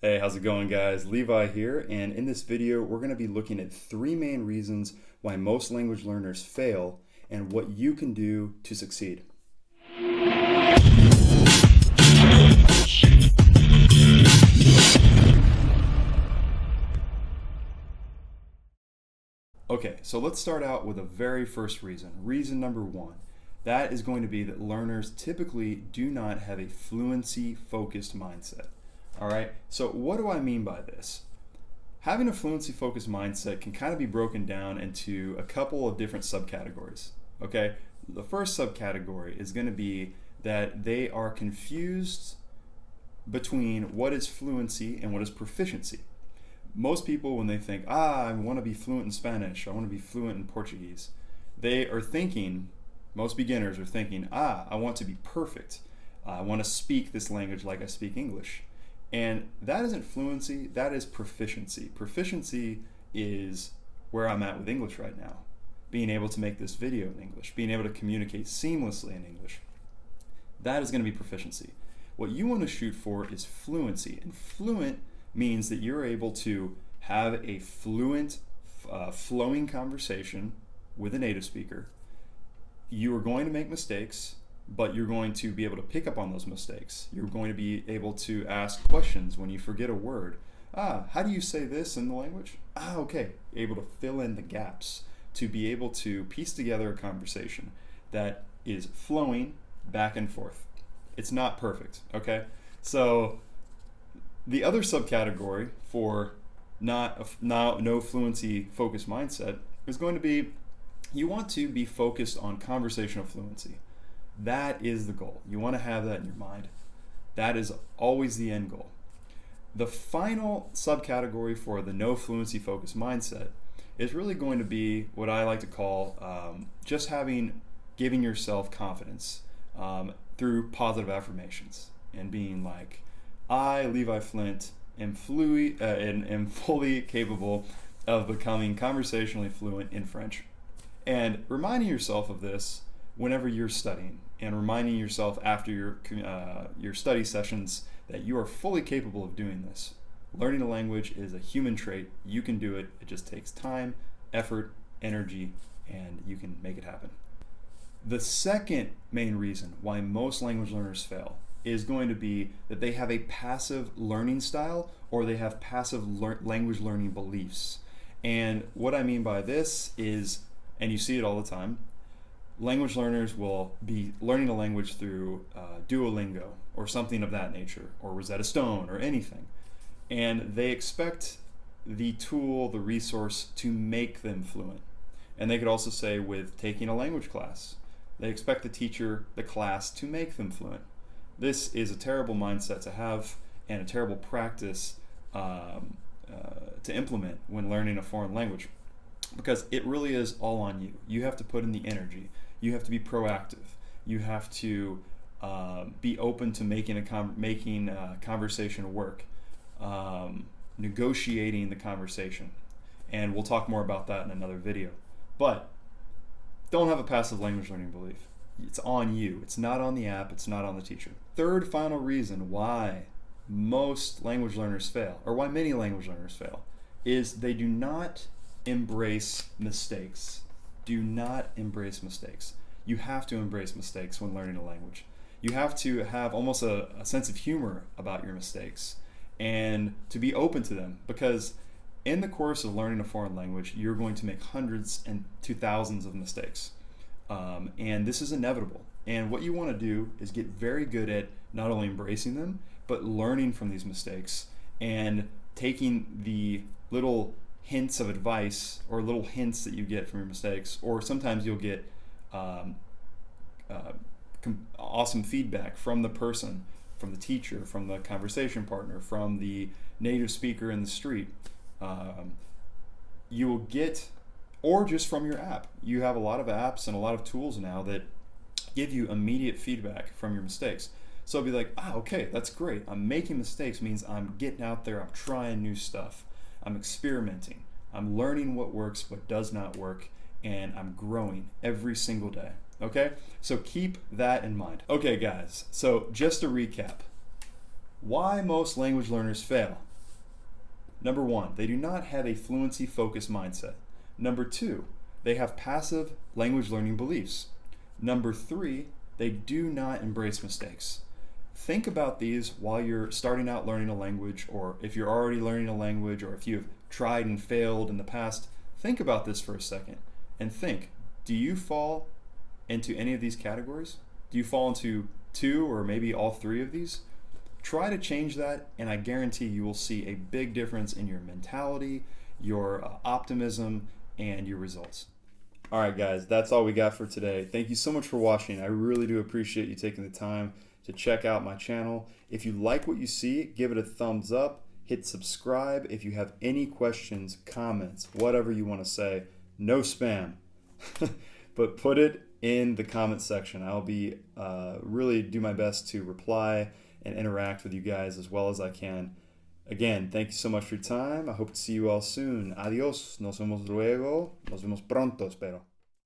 Hey, how's it going, guys? Levi here, and in this video, we're going to be looking at three main reasons why most language learners fail and what you can do to succeed. Okay, so let's start out with the very first reason. Reason number one. That is going to be that learners typically do not have a fluency-focused mindset. All right, so what do I mean by this? Having a fluency-focused mindset can kind of be broken down into a couple of different subcategories. Okay, the first subcategory is going to be that they are confused between what is fluency and what is proficiency. Most people, when they think, I want to be fluent in Spanish, I want to be fluent in Portuguese, they are thinking, most beginners are thinking, I want to be perfect. I want to speak this language like I speak English. And that isn't fluency, that is proficiency. Proficiency is where I'm at with English right now. Being able to make this video in English, being able to communicate seamlessly in English. That is going to be proficiency. What you want to shoot for is fluency. And fluent means that you're able to have a fluent, flowing conversation with a native speaker. You are going to make mistakes, but you're going to be able to pick up on those mistakes. You're going to be able to ask questions when you forget a word. How do you say this in the language? Okay. Able to fill in the gaps, to be able to piece together a conversation that is flowing back and forth. It's not perfect, okay? So the other subcategory for no fluency focused mindset is going to be you want to be focused on conversational fluency. That is the goal. You want to have that in your mind. That is always the end goal. The final subcategory for the no fluency focused mindset is really going to be what I like to call just giving yourself confidence through positive affirmations and being like, I, Levi Flint, am fully capable of becoming conversationally fluent in French. And reminding yourself of this whenever you're studying, and reminding yourself after your study sessions that you are fully capable of doing this. Learning a language is a human trait. You can do it. It just takes time, effort, energy, and you can make it happen. The second main reason why most language learners fail is going to be that they have a passive learning style or they have passive language learning beliefs. And what I mean by this is, and you see it all the time, language learners will be learning a language through Duolingo or something of that nature, or Rosetta Stone or anything. And they expect the tool, the resource to make them fluent. And they could also say with taking a language class, they expect the teacher, the class to make them fluent. This is a terrible mindset to have and a terrible practice to implement when learning a foreign language, because it really is all on you. You have to put in the energy. You have to be proactive. You have to be open to making a conversation work, negotiating the conversation. And we'll talk more about that in another video. But don't have a passive language learning belief. It's on you. It's not on the app. It's not on the teacher. Third final reason why most language learners fail, or why many language learners fail, is they do not embrace mistakes. Do not embrace mistakes. You have to embrace mistakes when learning a language. You have to have almost a sense of humor about your mistakes and to be open to them, because in the course of learning a foreign language, you're going to make hundreds and to thousands of mistakes. And this is inevitable. And what you want to do is get very good at not only embracing them, but learning from these mistakes and taking the little hints of advice or little hints that you get from your mistakes, or sometimes you'll get awesome feedback from the person, from the teacher, from the conversation partner, from the native speaker in the street. You will get, or just from your app. You have a lot of apps and a lot of tools now that give you immediate feedback from your mistakes. So I'll be like, okay, that's great. I'm making mistakes means I'm getting out there, I'm trying new stuff. I'm experimenting. I'm learning what works, what does not work, and I'm growing every single day. Okay? So keep that in mind. Okay, guys, so just to recap, why most language learners fail. Number one, they do not have a fluency-focused mindset. Number two, they have passive language learning beliefs. Number three, they do not embrace mistakes. Think about these while you're starting out learning a language, or if you're already learning a language, or if you've tried and failed in the past. Think about this for a second and think, do you fall into any of these categories? Do you fall into two or maybe all three of these? Try to change that, and I guarantee you will see a big difference in your mentality, your optimism, and your results. All right, guys, that's all we got for today. Thank you so much for watching. I really do appreciate you taking the time to check out my channel. If you like what you see, give it a thumbs up, hit subscribe. If you have any questions, comments, whatever you want to say, no spam, but put it in the comment section. I'll be really do my best to reply and interact with you guys as well as I can. Again, thank you so much for your time. I hope to see you all soon. Adiós. Nos vemos luego. Nos vemos pronto, espero.